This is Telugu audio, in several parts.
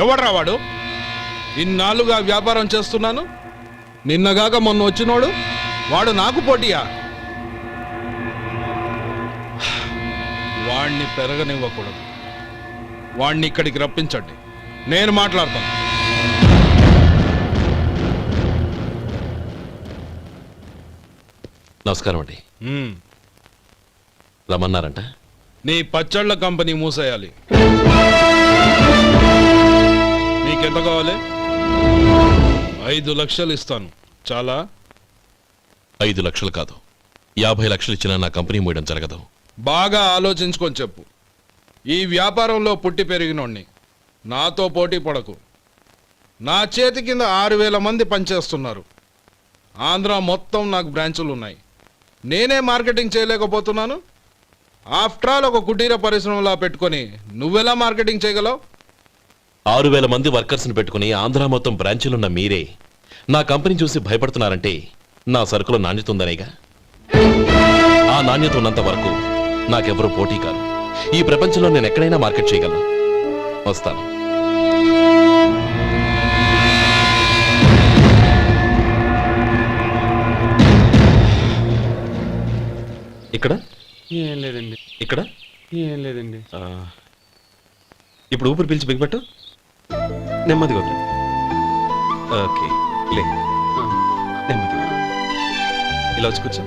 ఎవడ్రా వాడు? ఇన్నాళ్ళుగా వ్యాపారం చేస్తున్నాను, నిన్నగాక మొన్న వచ్చినోడు వాడు నాకు పోటీయా? వాణ్ణి పెరగనివ్వకూడదు. వాణ్ణి ఇక్కడికి రప్పించండి, నేను మాట్లాడతాను. నమస్కారం అండి. రమ్మన్నారంట? నీ పచ్చళ్ళ కంపెనీ మూసేయాలి. నీకెంత కావాలి? 5 లక్షలు ఇస్తాను. చాలా? 5 లక్షలు కాదు, 50 లక్షలు ఇచ్చినా నా కంపెనీ మూయడం జరగదు. బాగా ఆలోచించుకొని చెప్పు. ఈ వ్యాపారంలో పుట్టి పెరిగినోడ్ని, నాతో పోటీ పడకు. నా చేతి కింద 6,000 మంది పనిచేస్తున్నారు. ఆంధ్ర మొత్తం నాకు బ్రాంచులు ఉన్నాయి. నేనే మార్కెటింగ్ చేయలేకపోతున్నాను. ఆఫ్టర్ ఆల్ ఒక కుటీర పరిశ్రమలా పెట్టుకొని నువ్వెలా మార్కెటింగ్ చేయగలవు? 6,000 మంది వర్కర్స్ని పెట్టుకుని ఆంధ్ర మొత్తం బ్రాంచీలున్న మీరే నా కంపెనీ చూసి భయపడుతున్నారంటే నా సరుకులో నాణ్యత ఉందనేగా. ఆ నాణ్యత ఉన్నంత వరకు నాకెవరూ పోటీ కాదు. ఈ ప్రపంచంలో నేను ఎక్కడైనా మార్కెట్ చేయగలను. వస్తాను. ఇక్కడ ఏం లేదండి. ఇక్కడ ఏం లేదండి. ఇప్పుడు ఊపిరి పీల్చి బిగపట్టు, నెమ్మదిగా వదిలి. ఓకే, లే, నెమ్మదిగా ఇలా వచ్చి కూర్చో.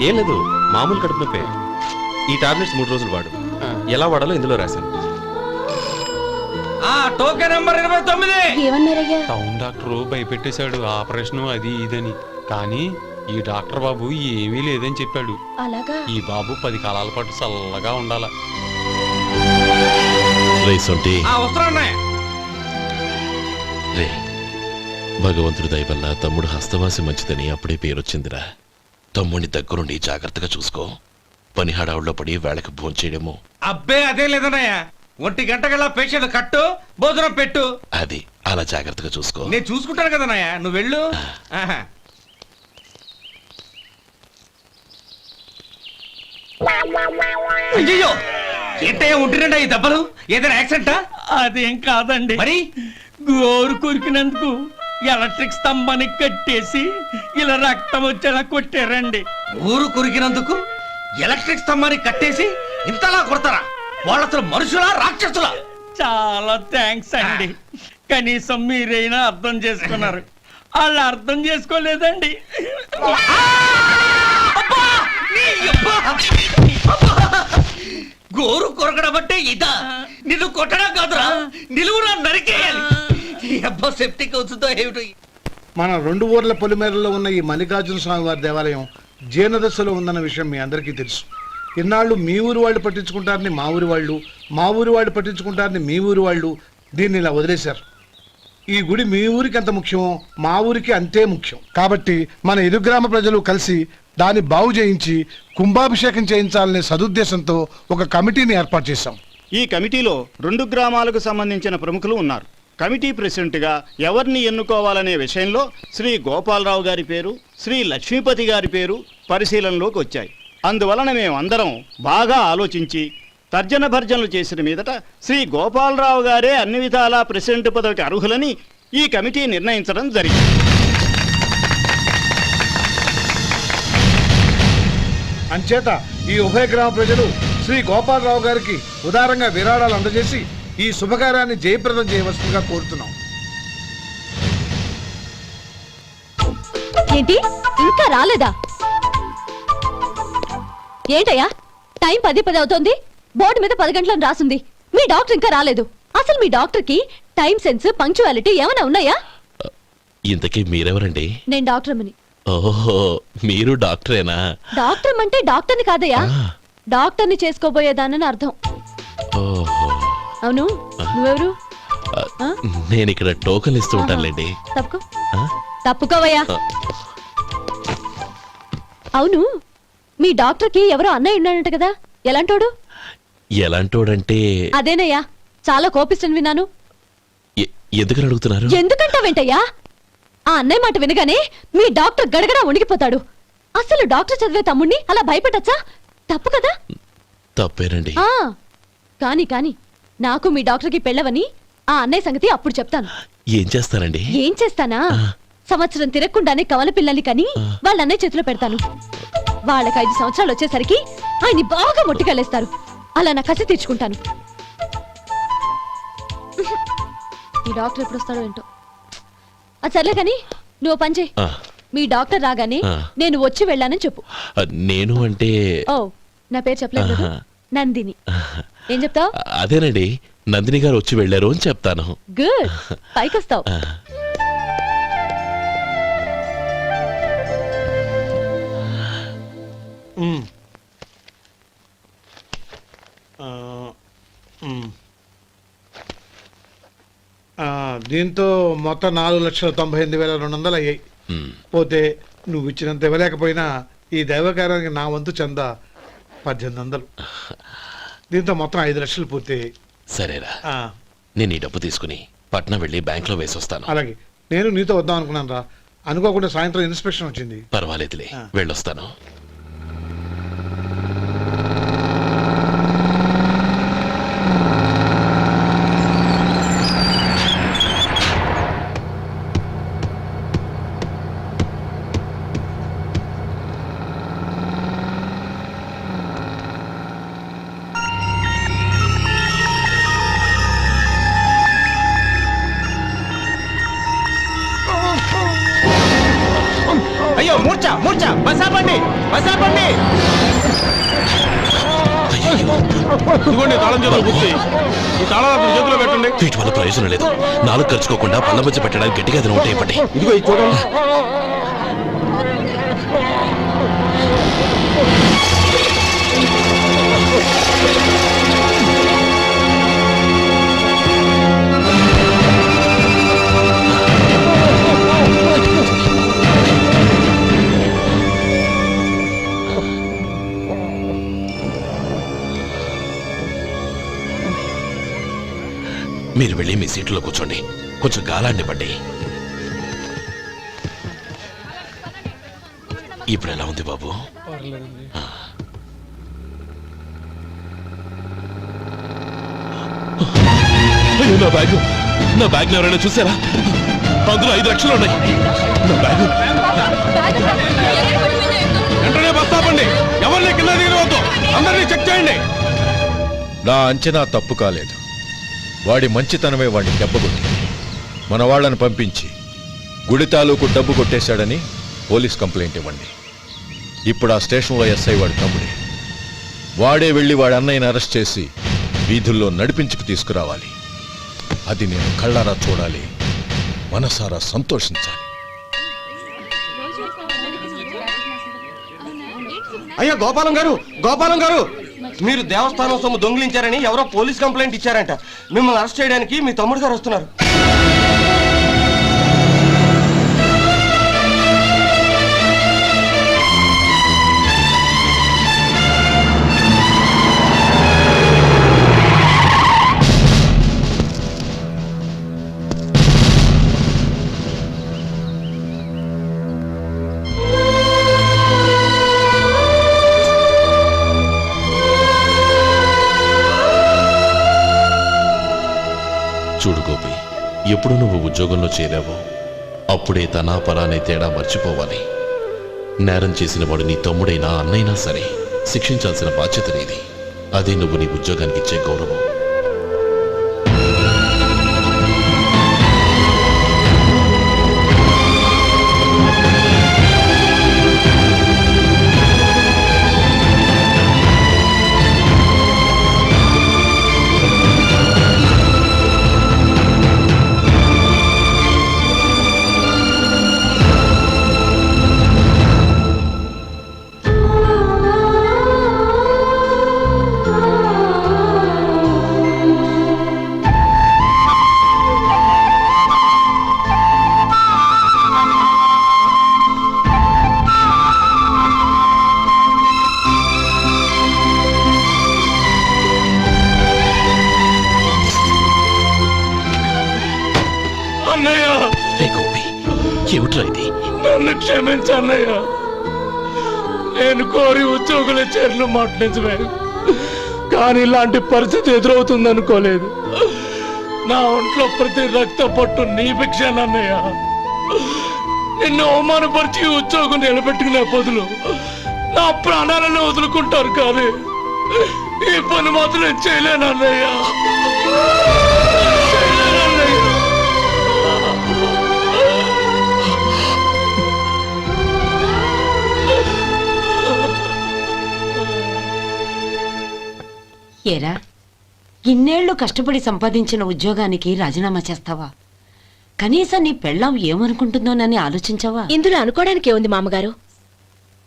ఏం లేదు, మామూలు కడుపు నొప్పే. ఈ టాబ్లెట్స్ 3 రోజులు వాడు. ఎలా వాడాలో ఇందులో రాశాను. Token number 29. టౌన్ డాక్టర్ భయపెట్టేశాడు, ఆపరేషన్ అది ఇదని. కానీ ఈ డాక్టర్ బాబు ఏమీ లేదని చెప్పాడు. అలాగా? ఈ బాబు 10 కాలాల పాటు చల్లగా ఉండాల. రే, భగవంతుడి దయ వల్ల తమ్ముడు హస్తవాసి మంచిదని అప్పుడే పేరొచ్చిందిరా. తమ్ముడిని దగ్గరుండి జాగ్రత్తగా చూసుకో. పని హడావుల్లో పడి వేళకు భోంచేయడము. అబ్బే అదే లేదన్నయ్య. 1 గంటకల్లా పేషెంట్ కట్టు, భోజనం పెట్టు. అది అలా జాగ్రత్తగా చూసుకో. నేను చూసుకుంటాను కదన్నయ్య, నువ్వు వెళ్ళు. అయ్యో, ఏంటయ్యా ఉంటున్నాడా ఈ దెబ్బలు? ఏదైనా యాక్సిడెంటా? అదేం కాదండి, మరి గోరు కొరికినందుకు ఎలక్ట్రిక్ స్తంభానికి కట్టేసి ఇలా రక్తం వచ్చేలా కొట్టారండి. ఊరు కురికినందుకు ఎలక్ట్రిక్ స్తంభాన్ని కట్టేసి ఇంతలా కొడతారా? వాళ్ళు అసలు మనుషులా, రాక్షసులా? చాలా థ్యాంక్స్ అండి. కనీసం మీరైనా అర్థం చేసుకున్నారు. వాళ్ళు అర్థం చేసుకోలేదండి. గోరు కొరకడం అంటే ఇదా? నిన్ను కొట్టడం కాదురా, నిలువురా నరికేయాలి. అబ్బా సెప్టిక్ అవుతుందో ఏమిటో. మన 2 ఊర్ల పొలిమేరలో ఉన్న ఈ మల్లికార్జున స్వామి వారి దేవాలయం జీర్ణదశలో ఉందన్న విషయం మీ అందరికీ తెలుసు. ఇన్నాళ్ళు మీ ఊరు వాళ్ళు పట్టించుకుంటారని మా ఊరి వాళ్ళు, మా ఊరి వాళ్ళు పట్టించుకుంటారని మీ ఊరి వాళ్ళు దీన్ని ఇలా వదిలేశారు. ఈ గుడి మీ ఊరికి ఎంత ముఖ్యమో మా ఊరికి అంతే ముఖ్యం. కాబట్టి మన ఇరుగ్రామ ప్రజలు కలిసి దాన్ని బాగు చేయించి కుంభాభిషేకం చేయించాలనే సదుద్దేశంతో ఒక కమిటీని ఏర్పాటు చేశాం. ఈ కమిటీలో 2 గ్రామాలకు సంబంధించిన ప్రముఖులు ఉన్నారు. కమిటీ ప్రెసిడెంట్గా ఎవరిని ఎన్నుకోవాలనే విషయంలో శ్రీ గోపాలరావు గారి పేరు, శ్రీ లక్ష్మీపతి గారి పేరు పరిశీలనలోకి వచ్చాయి. అందువలన మేమందరం బాగా ఆలోచించి తర్జన భర్జనలు చేసిన మీదట శ్రీ గోపాలరావు గారే అన్ని విధాలా ప్రెసిడెంట్ పదవికి అర్హులని ఈ కమిటీ నిర్ణయించడం జరిగింది. అంచేత ఈ ఉభయ గ్రామ ప్రజలు శ్రీ గోపాలరావు గారికి ఉదారంగా విరాళాలు అందజేసి ఈ శుభకార్యాన్ని జయప్రదం చేయవలసిందిగా కోరుతున్నాం. ఏంటి ఇంకా రాలేదా? ఏంటయ్యా, టైం 10 అవుతోంది. బోర్డు మీద 10 గంటలను రాసింది. మీ డాక్టర్ ఇంకా రాలేదు. అసలు మీ డాక్టర్ కి టైం సెన్స్, పంక్చువాలిటీ ఏమైనా ఉన్నాయా? ఇంతకీ మీరెవరండి? నేను డాక్టర్ అమ్మని. ఓహో, మీరు డాక్టరేనా? డాక్టర్ అంటే డాక్టర్ని కాదయ్యా, డాక్టర్ని చేసుకోబోయేదానని అర్థం. ఓహో, అవును, నువ్వెవరు? నేను ఇక్కడ టోకన్ ఇస్తూ ఉంటానులేండి. తప్పుకో, తప్పుకోవయ్యా. అవును, మీ డాక్టర్ కి ఎవరో అన్నయ్య ఉన్నాడంట కదా, ఎలాంటోడు? ఎలాంటోడంటే అదేనయ్యా, చాలా కోపిస్తని విన్నాను. ఎందుకని అడుగుతున్నారు? ఎందుకంటావేంటయ్యా? ఆ అన్నయ్య మాట వినగానే మీ డాక్టర్ గడగడా ఉణిగిపోతాడు. అసలు డాక్టర్ చదివే తమ్ముణ్ణి అలా భయపెట్టచ్చా? తప్పు కదా? తప్పేనండి. కాని కాని నాకు మీ డాక్టర్కి పెళ్ళవని ఆ అన్నయ్య సంగతి అప్పుడు చెప్తాను. ఏం చేస్తానండి? ఏం చేస్తానా, సంవత్సరం తిరగకుండానే కవల పిల్లల్ని కని వాళ్ళ అన్నయ్య చేతిలో పెడతాను. వాళ్ళకి 5 సంవత్సరాలు వచ్చేసరికి ఆయన్ని బాగా మొట్టికెళ్ళేస్తారు. అలా నా కసి తీర్చుకుంటాను. ఈ డాక్టర్ ఎప్పుడు వస్తాడో ఏంటో. అది సర్లే కానీ నువ్వు పని చేయి. ఆ, మీ డాక్టర్ రాగానే ఆ. నేను వచ్చి వెళ్ళానని చెప్పు. నేను అంటే ఓ, నా పేరు చెప్పలేదు కదా? నందిని. ఏం చెప్తావు? అదేనండి, నందిని గారు వచ్చి వెళ్ళారు అని చెప్తాను. గుడ్, పైకొస్తావు. ఆ, దీంతో మొత్తం 4,98,200 అయ్యాయి. ఉమ్. పోతే నువ్వు ఇచ్చినంత ఇవ్వలేకపోయినా ఈ దైవకార్యానికి నా వంతు చందా 1800. దీంతో మొత్తం 5 లక్షలు పూర్తయ్యాయి. సరేరా, ఆ, నేను ఈ డబ్బు తీసుకుని పట్నం వెళ్ళి బ్యాంక్లో వేసొస్తాను. అలాగే నేను నీతో వద్దాం అనుకున్నాను రా. అనుకోకుండా సాయంత్రం ఇన్స్పెక్షన్ వచ్చింది. పర్వాలేదులే, ఆ. వెళ్ళొస్తాను. అయ్యో మూర్ఛ మూర్ఛ బసాపండి బసాపండి. ఇదిగోండి తాళం చేతులు గుర్తి. ఈ తాళాలు అతని చేతిలో పెట్టండి. వీటి వల్ల ప్రయోజనం లేదు. నాలుగు ఖర్చుకోకుండా పళ్ళ మధ్య పెట్టడానికి గట్టిగా అది నోట్ ఇవ్వండి. ఇదిగో ఇది చూడండి. మీరు వెళ్ళి మీ సీట్లో కూర్చోండి, కొంచెం గాలాన్ని పడ్డి. ఇప్పుడు ఎలా ఉంది బాబు? ఆ. అయ్యో, నా బ్యాగ్ ఎవరైనా చూసారా? అందులో 5 లక్షలు ఉన్నాయి. నా బ్యాగ్ వెంటనే బస్ ఆపండి. ఎవరిని కింద దిగవద్దు. అందరినీ చెక్ చేయండి. నా అంచనా తప్పు కాలేదు. వాడి మంచితనమే వాడిని దెబ్బకొట్టింది. మన వాళ్ళని పంపించి గుడి తాలూకు డబ్బు కొట్టేశాడని పోలీస్ కంప్లైంట్ ఇవ్వండి. ఇప్పుడు ఆ స్టేషన్లో ఎస్ఐ వాడి తమ్ముడే. వాడే వెళ్ళి వాడి అన్నయ్యని అరెస్ట్ చేసి వీధుల్లో నడిపించుకు తీసుకురావాలి. అది నేను కళ్ళారా చూడాలి, మనసారా సంతోషించాలి. అయ్యో గోపాలం గారు, గోపాలం గారు, మీరు దేవస్థానం సొమ్ము దొంగిలించారని ఎవరో పోలీస్ కంప్లైంట్ ఇచ్చారంట. మిమ్మల్ని అరెస్ట్ చేయడానికి మీ తమ్ముడు గారు వస్తున్నారు. చూడు గోపి, ఎప్పుడు నువ్వు ఉద్యోగంలో చేరావో అప్పుడే తనా పరానే తేడా మర్చిపోవాలి. నేరం చేసిన వాడు నీ తమ్ముడైనా అన్నైనా సరే శిక్షించాల్సిన బాధ్యత నీది. అదే నువ్వు నీ ఉద్యోగానికి ఇచ్చే గౌరవం. రే గోపి, ఏమిట్రా ఇది? నన్ను క్షమించన్నయ్య. నేను కోరి ఉద్యోగుల చేరిన మాట నిజమే. కానీ ఇలాంటి పరిస్థితి ఎదురవుతుంది అనుకోలేదు. నా ఒంట్లో ప్రతి రక్త పట్టు నీ భిక్షానన్నయ్య. నిన్ను అవమానపరిచి ఉద్యోగం నిలబెట్టుకునే బదులు నా ప్రాణాలను వదులుకుంటారు, కానీ ఈ పని మాత్రం నేను చేయలేనన్నయ్య. ఏరా, ఇన్నేళ్లు కష్టపడి సంపాదించిన ఉద్యోగానికి రాజీనామా చేస్తావా? కనీసం నీ పెళ్ళాం ఏమనుకుంటుందోనని ఆలోచించావా? ఇందులో అనుకోవడానికి ఏముంది మామగారు?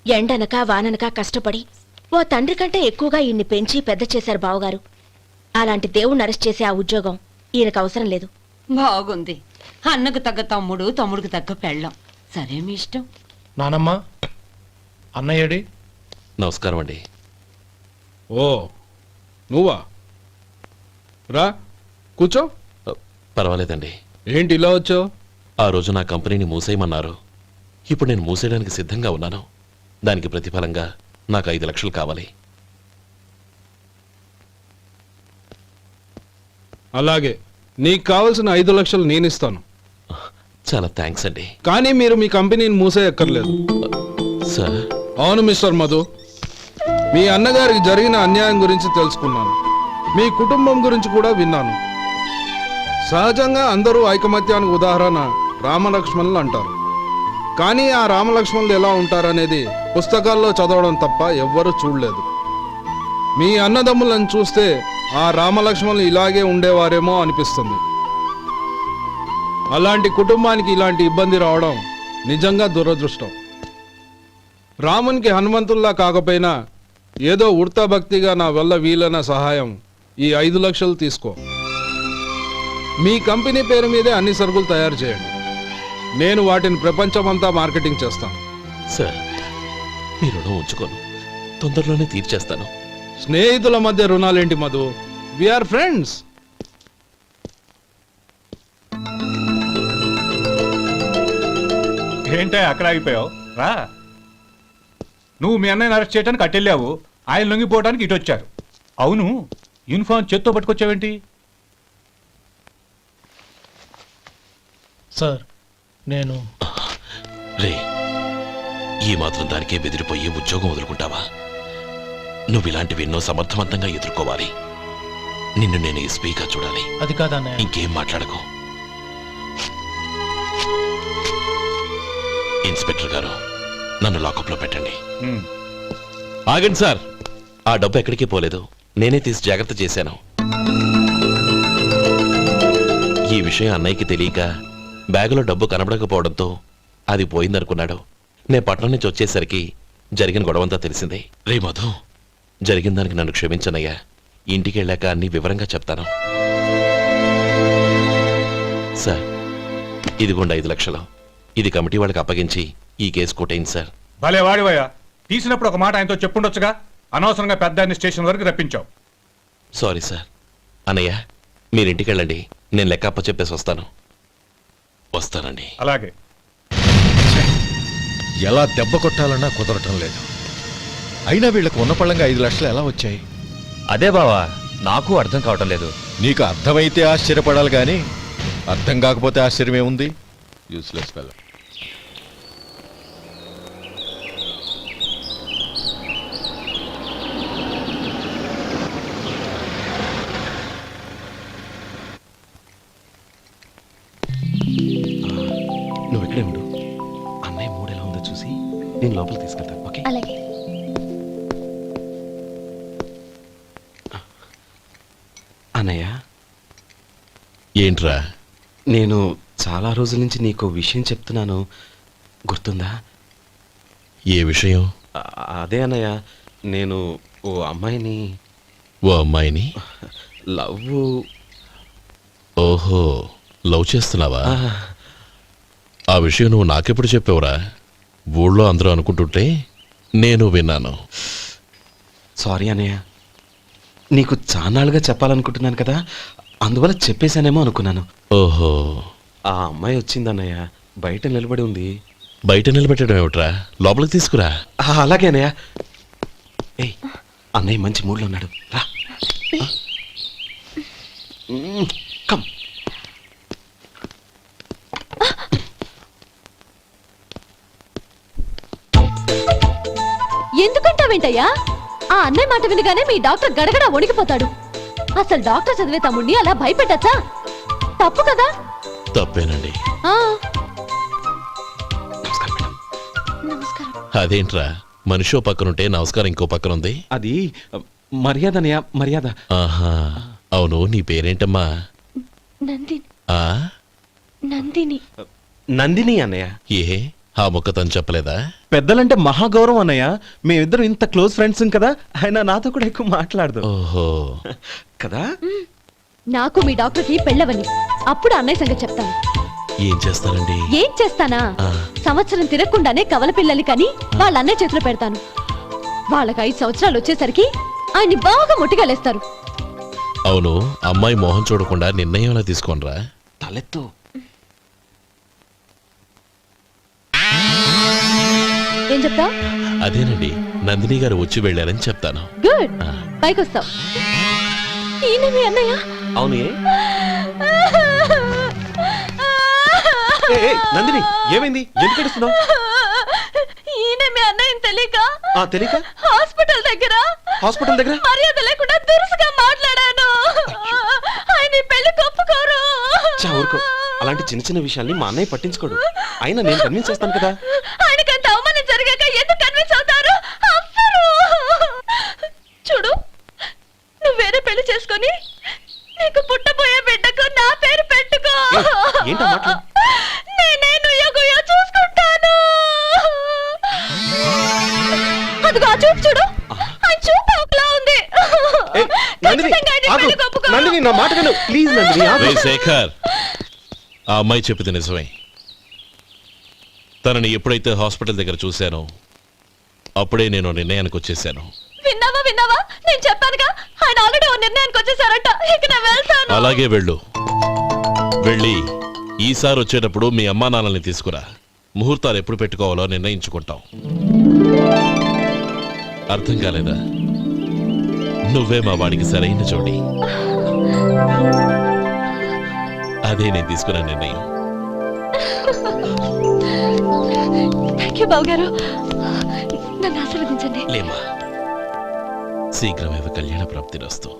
ఎండనక వాననక కష్టపడి ఓ తండ్రి కంటే ఎక్కువగా ఈయన్ని పెంచి పెద్ద చేశారు బావగారు. అలాంటి దేవుణ్ణి అరెస్ట్ చేసే ఆ ఉద్యోగం ఈయనకు అవసరం లేదు. బాగుంది. అన్నకు తగ్గ తమ్ముడు, తమ్ముడికి తగ్గ పెళ్ళాం. సరే, మీ ఇష్టం. నానమ్మ, అన్నయ్యడి. నమస్కారం అండి. ఓ నువ్వా? రా కూర్చో. పర్వాలేదండి. ఏంటి ఇలా వచ్చావు? ఆ రోజు నా కంపెనీని మూసేయమన్నారు. ఇప్పుడు నేను మూసేయడానికి సిద్ధంగా ఉన్నాను. దానికి ప్రతిఫలంగా నాకు 5 లక్షలు కావాలి. అలాగే, నీకు కావలసిన 5 లక్షలు నేను ఇస్తాను. చాలా థ్యాంక్స్ అండి. కానీ మీరు మీ కంపెనీని మూసేయక్కర్లేదు. సార్, అవును మిస్టర్ మధు, మీ అన్నగారికి జరిగిన అన్యాయం గురించి తెలుసుకున్నాను. మీ కుటుంబం గురించి కూడా విన్నాను. సహజంగా అందరూ ఐకమత్యానికి ఉదాహరణ రామలక్ష్మణులు అంటారు. కానీ ఆ రామలక్ష్మణులు ఎలా ఉంటారనేది పుస్తకాల్లో చదవడం తప్ప ఎవ్వరూ చూడలేదు. మీ అన్నదమ్ములను చూస్తే ఆ రామలక్ష్మణులు ఇలాగే ఉండేవారేమో అనిపిస్తుంది. అలాంటి కుటుంబానికి ఇలాంటి ఇబ్బంది రావడం నిజంగా దురదృష్టం. రామునికి హనుమంతుల్లా కాకపోయినా ఏదో ఉడతా భక్తిగా నా వల్ల వీలైన సహాయం ఈ 5 లక్షలు తీసుకో. మీ కంపెనీ పేరు మీదే అన్ని సరుకులు తయారు చేయండి. నేను వాటిని ప్రపంచమంతా మార్కెటింగ్ చేస్తాను. సార్, మీ రుణం ఉంచుకోను. తొందరలోనే తీర్చేస్తాను. స్నేహితుల మధ్య రుణాలేంటి మధు? We are friends. ఏంటే అక్కడ ఆగిపోయావు? రా. నువ్వు మీ అన్నయ్యని అరెస్ట్ చేయడానికి అట్టెళ్ళావు, ఆయన లొంగిపోవడానికి ఇటు వచ్చారు. అవును, యూనిఫామ్ చేత్తో పట్టుకొచ్చావేంటి? సార్, నేను రే, ఈ మాత్రం దానికే బెదిరిపోయి ఉద్యోగం వదులుకుంటావా? నువ్వు ఇలాంటివి ఎన్నో సమర్థవంతంగా ఎదుర్కోవాలి. నిన్ను నేను ఎస్పీగా చూడాలి. అది కాదన్నయ్య. ఇంకేం మాట్లాడకు. ఇన్స్పెక్టర్ గారు, నన్ను లాకప్లో పెట్టండి. ఆగండి సార్, ఆ డబ్బు ఎక్కడికి పోలేదు. నేనే తీసి జాగ్రత్త చేశాను. ఈ విషయం అన్నయ్యకి తెలియక బ్యాగులో డబ్బు కనబడకపోవడంతో అది పోయిందనుకున్నాడు. నేను పట్నం నుంచి వచ్చేసరికి జరిగిన గొడవంతా తెలిసిందే. రే మధు, జరిగిన దానికి నన్ను క్షమించనయ్యా. ఇంటికి వెళ్ళాక అన్ని వివరంగా చెప్తాను. సార్, ఇదిగోండి 5 లక్షలు. ఇది కమిటీ వాళ్ళకి అప్పగించి ఈ కేసు కొట్టేయండి సార్. భలే వాడివయ్యా, తీసినప్పుడు ఒక మాట ఆయనతో చెప్పుండొచ్చుగా. అనవసరంగా పెద్ద స్టేషన్ వరకు రప్పించావు. Sorry sir. అన్నయ్య, మీరింటికి వెళ్ళండి. నేను లెక్క అప్ప చెప్పేసి వస్తానండి. అలాగే. ఎలా దెబ్బ కొట్టాలన్నా కుదరటం లేదు. అయినా వీళ్ళకు ఉన్న పళ్ళంగా 5 లక్షలు ఎలా వచ్చాయి? అదే బావా, నాకు అర్థం కావటం లేదు. నీకు అర్థమైతే ఆశ్చర్యపడాలి కానీ అర్థం కాకపోతే ఆశ్చర్యం ఏముంది? Useless fellow. నువ్వు ఇక్కడే ఉండు. అన్నయ్య మూడు ఎలా ఉందో చూసి నేను లోపలికి తీసుకెళ్తాను. ఓకే? అలాగే. అన్నయ్య, ఏంట్రా? నేను చాలా రోజుల నుంచి నీకు విషయం చెప్తున్నాను, గుర్తుందా? ఏ విషయం? అదే అన్నయ్య, నేను ఓ అమ్మాయిని ఓ అమ్మాయిని లవ్. ఓహో, లవ్ చేస్తున్నావా? ఆ విషయం నువ్వు నాకెప్పుడు చెప్పావురా? ఊళ్ళో అందరూ అనుకుంటుంటే నేను విన్నాను. సారీ అన్నయ్య, నీకు చాన్నాళ్ళుగా చెప్పాలనుకుంటున్నాను కదా, అందువల్ల చెప్పేశానేమో అనుకున్నాను. ఓహో, ఆ అమ్మాయి వచ్చిందన్నయ్య, బయట నిలబడి ఉంది. బయట నిలబెట్టడం ఏమిట్రా? లోపలికి తీసుకురా. అలాగే అన్నయ్య. ఏయ్, అన్నయ్య మంచి మూడ్లో ఉన్నాడు, రా. కమ్. ఎందుకంటావేంటయ్యా? ఆ అన్నయ్య మాట వినగానే మీ డాక్టర్ గడగడ వణికిపోతాడు. అసలు డాక్టర్ చదివే తమ్ముడిని అలా భయపెట్టచ్చా? తప్పు కదా. తప్పేనండి. ఆ, నమస్కారం మేడం. అదేంట్రా, మనిషో పక్కనుంటే నమస్కారం ఇంకో పక్కనుంది. అది మర్యాద అన్నయ్య, మర్యాద. ఆహా, అవును, నీ పేరేంటమ్మా? నందిని. ఆ నందిని. నందిని అన్నయ్య. ఏ ఆ మొక్క తను చెప్పలేదా? పెద్దలంటే మహాగౌరవం అన్నయ్య. మేమిద్దరం ఇంత క్లోజ్ ఫ్రెండ్స్ కదా, ఆయన నాతో కూడా ఎక్కువ మాట్లాడదు ఓహో, కదా. నాకు మీ డాక్టర్కి పెళ్ళవని అప్పుడు అన్నయ్య సంగతి చెప్తాను. ఏం చేస్తారండి? ఏం చేస్తానా? ఆ. సంవత్సరం తిరగకుండానే కవల పిల్లల్ని కని వాళ్ళ అన్నయ్య చేతిలో పెడతాను. వాళ్ళకి 5 సంవత్సరాలు వచ్చేసరికి ఆయన్ని బాగా ముట్టిగలేస్తారు. అవును, అమ్మాయి మొహం చూడకుండా నిర్ణయం ఎలా తీసుకోనరా? తలెత్తు. ఏం చెప్తా? అదేనండి, నందిని గారు వచ్చి వెళ్ళారని చెప్తాను. గుడ్, ఆ. పైకొస్తావు. ఈయన మీ అన్నయ్య? అవును. నందిని, ఏమైంది? ఎందుకు ఏడుస్తున్నావు? ఈయన మీ అన్నయ్యని తెలియక తెలియక హాస్పిటల్ దగ్గర మర్యాద లేకుండా దురుసుగా మాట్లాడాను. ఆయన ఈ పెళ్లి ఒప్పుకోరు. ఊరుకో. అలాంటి చిన్న చిన్న విషయాల్ని మా అన్నయ్య పట్టించుకోడు. అయినా నేను కన్విన్స్ చేస్తాను కదా. ఆయనకంత అవమానం జరిగాక ఎందుకు కన్విన్స్ అవుతారు? అవ్వరు. చూడు, నువ్వు వేరే పెళ్లి చేసుకొని నీకు పుట్టబోయే బిడ్డకు నా పేరు పెట్టుకో. ఏంటా మాటలు? నేనే నుయ్యగుయ్య చూసుకుంటాను. అదిగో ఆ చూపు చూడు, ఆయన చూపు ఒకలా ఉంది. ఖచ్చితంగా ఆయన పెళ్లి ఒప్పుకో. నందిని, నా మాట విను ప్లీజ్. నందిని, ఆగు. రేయ్ శేఖర్, ఆ అమ్మాయి చెప్పింది నిజమే. తనని ఎప్పుడైతే హాస్పిటల్ దగ్గర చూశానో అప్పుడే నేను నిర్ణయానికి వచ్చేసాను. విన్నావా? నేను చెప్పానుగా, ఆయన ఆల్రెడీ ఓ నిర్ణయానికి వచ్చేసారట. ఇక నేను వెళ్తాను. అలాగే వెళ్ళు. వెళ్ళి ఈసారి వచ్చేటప్పుడు మీ అమ్మా నాన్నల్ని తీసుకురా. ముహూర్తాలు ఎప్పుడు పెట్టుకోవాలో నిర్ణయించుకుంటాం. అర్థం కాలేదా? నువ్వే మా వాడికి సరైన జోడి. అదే నేను తీసుకున్న నిర్ణయం. థ్యాంక్ యూ బావగారు, నన్ను ఆశీర్వదించండి. లేమా, శీఘ్రమేవ కళ్యాణ ప్రాప్తిరస్తు.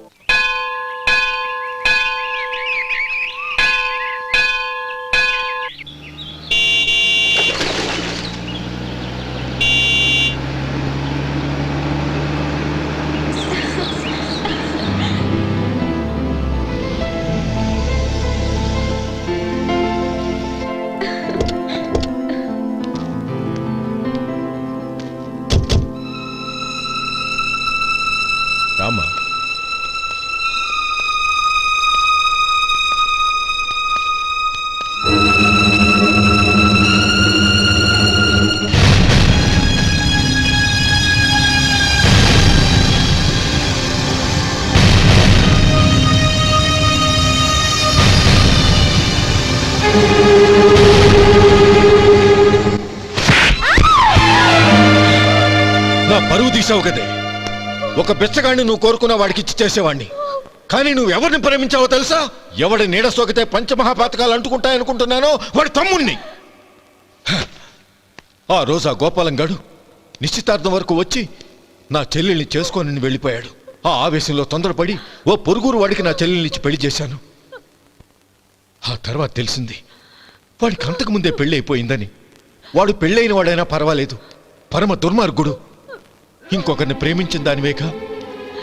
రామా, నా పరువు తీసావు కదే. ఒక బిచ్చగాడిని నువ్వు కోరుకున్న వాడికి ఇచ్చి చేసేవాడిని. కానీ నువ్వు ఎవరిని ప్రేమించావో తెలుసా? ఎవడి నీడ సోకితే పంచమహాపాతకాలు అంటుకుంటాయనుకుంటున్నానో వాడి తమ్ముణ్ణి. ఆ రోజు ఆ గోపాలం గాడు నిశ్చితార్థం వరకు వచ్చి నా చెల్లెల్ని చేసుకొని వెళ్ళిపోయాడు. ఆ ఆవేశంలో తొందరపడి ఓ పొరుగురు వాడికి నా చెల్లెల్ని ఇచ్చి పెళ్లి చేశాను. ఆ తర్వాత తెలిసింది వాడికి అంతకుముందే పెళ్లి అయిపోయిందని. వాడు పెళ్ళైన వాడైనా పర్వాలేదు, పరమ దుర్మార్గుడు. ఇంకొకరిని ప్రేమించిన దానివేగా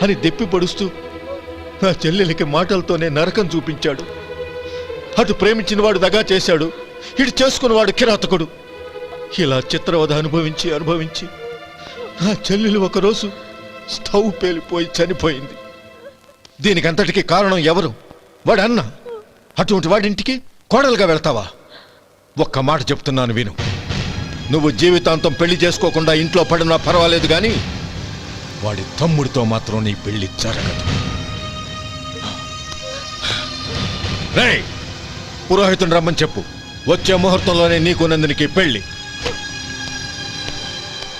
అని దెప్పి పడుస్తూ నా చెల్లెలికి మాటలతోనే నరకం చూపించాడు. అటు ప్రేమించిన వాడు దగా చేశాడు, ఇటు చేసుకున్నవాడు కిరాతకుడు. ఇలా చిత్రవధ అనుభవించి నా చెల్లెలు ఒకరోజు స్టవ్ పేలిపోయి చనిపోయింది. దీనికంతటికీ కారణం ఎవరు? వాడు అన్న. అటువంటి వాడింటికి కోడలుగా వెళ్తావా? ఒక్క మాట చెప్తున్నాను విను. నువ్వు జీవితాంతం పెళ్లి చేసుకోకుండా ఇంట్లో పడినా పర్వాలేదు, కానీ వాడి తమ్ముడితో మాత్రం నీ పెళ్లి జరగదు. రేయ్, పురోహితుని రమ్మని చెప్పు. వచ్చే ముహూర్తంలోనే నీకు నందినికి పెళ్లి.